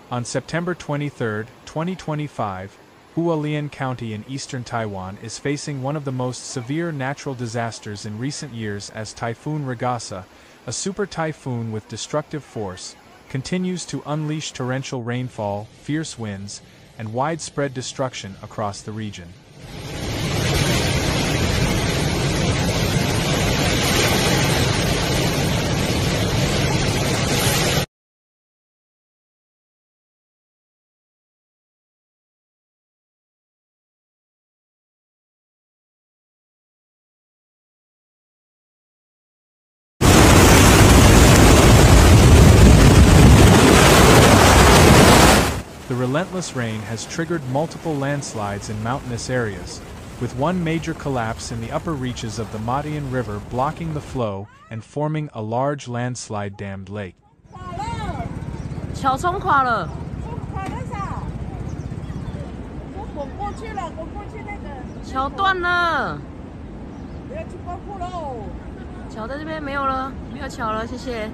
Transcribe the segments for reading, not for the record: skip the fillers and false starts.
On September 23, 2025, Hualien County in eastern Taiwan is facing one of the most severe natural disasters in recent years as Typhoon Ragasa, a super typhoon with destructive force, continues to unleash torrential rainfall, fierce winds, and widespread destruction across the region. The relentless rain has triggered multiple landslides in mountainous areas, with one major collapse in the upper reaches of the Hualien River blocking the flow and forming a large landslide-dammed lake. 桥冲垮了，桥断了，桥在这边没有了，没有桥了，谢谢。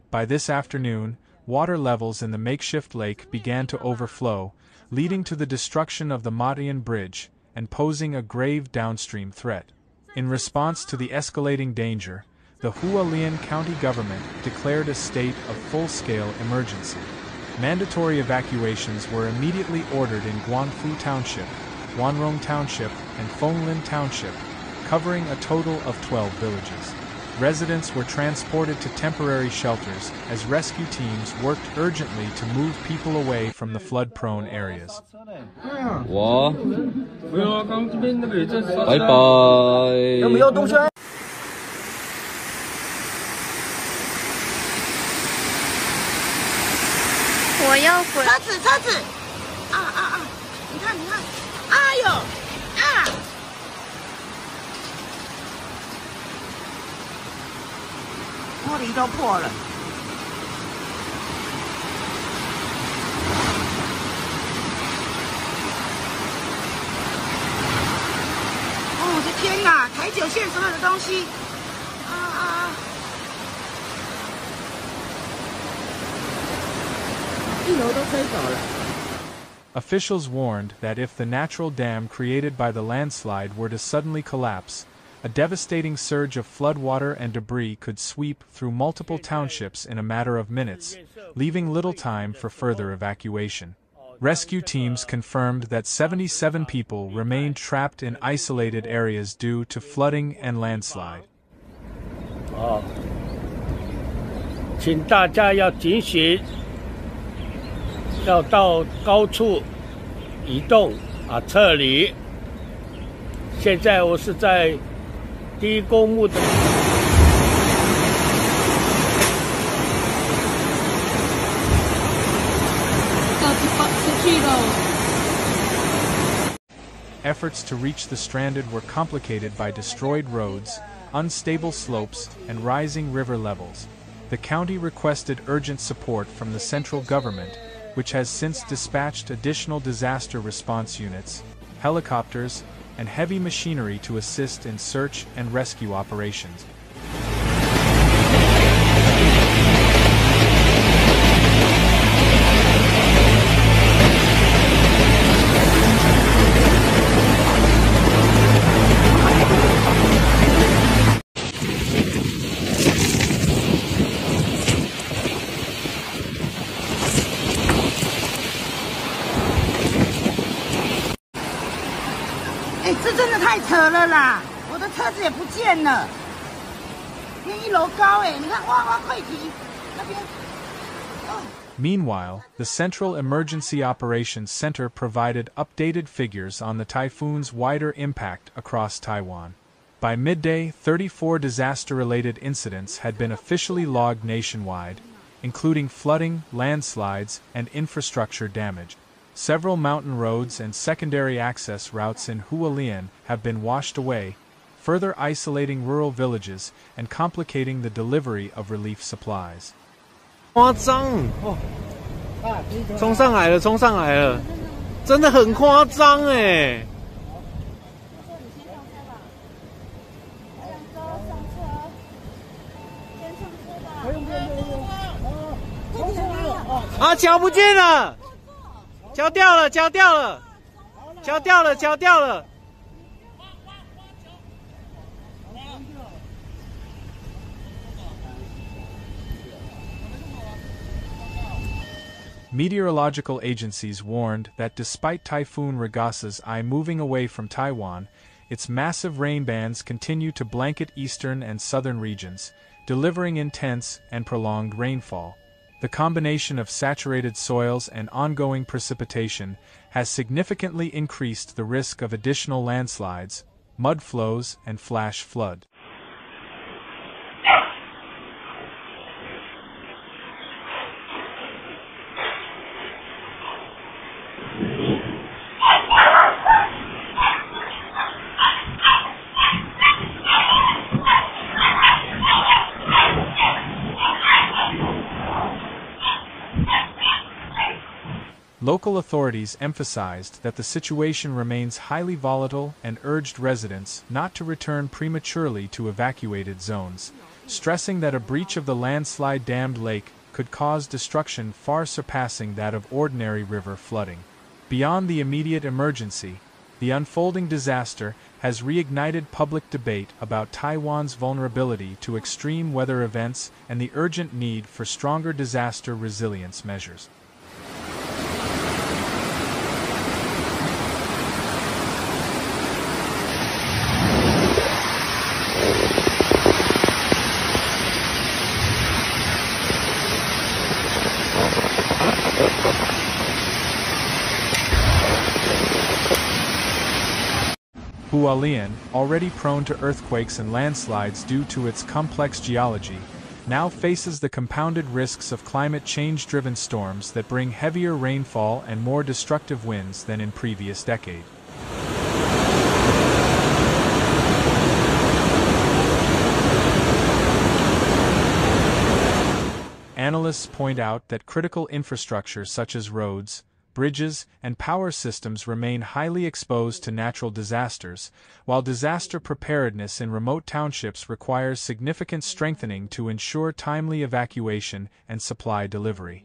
By this afternoon, water levels in the makeshift lake began to overflow, leading to the destruction of the Hualien Bridge and posing a grave downstream threat. In response to the escalating danger, the Hualien County government declared a state of full-scale emergency. Mandatory evacuations were immediately ordered in Guanfu Township, Wanrong Township, and Fonglin Township, covering a total of 12 villages. Residents were transported to temporary shelters as rescue teams worked urgently to move people away from the flood-prone areas. Bye-bye. 我要回车子，你看，哎呦，啊！玻璃都破了。哦，我的天哪！台九线所有的东西，一楼都吹走了。 Officials warned that if the natural dam created by the landslide were to suddenly collapse, a devastating surge of floodwater and debris could sweep through multiple townships in a matter of minutes, leaving little time for further evacuation. Rescue teams confirmed that 77 people remained trapped in isolated areas due to flooding and landslide. 请大家要警醒，要到高处移动撤离。现在我是在 第一公墓的。Efforts to reach the stranded were complicated by destroyed roads, unstable slopes, and rising river levels. The county requested urgent support from the central government, which has since dispatched additional disaster response units, helicopters, and heavy machinery to assist in search and rescue operations. Meanwhile, the Central Emergency Operations Center provided updated figures on the typhoon's wider impact across Taiwan. By midday, 34 disaster-related incidents had been officially logged nationwide, including flooding, landslides, and infrastructure damage. Several mountain roads and secondary access routes in Hualien have been washed away, further isolating rural villages and complicating the delivery of relief supplies. 夸张哦！冲上来了，冲上来了，真的很夸张哎！啊，桥不见了，桥掉了，桥掉了，桥掉了，桥掉了。Meteorological agencies warned that despite Typhoon Ragasa's moving away from Taiwan, its massive rain bands continue to blanket eastern and southern regions, delivering intense and prolonged rainfall. The combination of saturated soils and ongoing precipitation has significantly increased the risk of additional landslides, mud flows, and flash flood. Local authorities emphasized that the situation remains highly volatile and urged residents not to return prematurely to evacuated zones, stressing that a breach of the landslide-dammed lake could cause destruction far surpassing that of ordinary river flooding. Beyond the immediate emergency, the unfolding disaster has reignited public debate about Taiwan's vulnerability to extreme weather events and the urgent need for stronger disaster resilience measures. Hualien, already prone to earthquakes and landslides due to its complex geology, now faces the compounded risks of climate change-driven storms that bring heavier rainfall and more destructive winds than in previous decades. Analysts point out that critical infrastructure such as roads, bridges, and power systems remain highly exposed to natural disasters, while disaster preparedness in remote townships requires significant strengthening to ensure timely evacuation and supply delivery.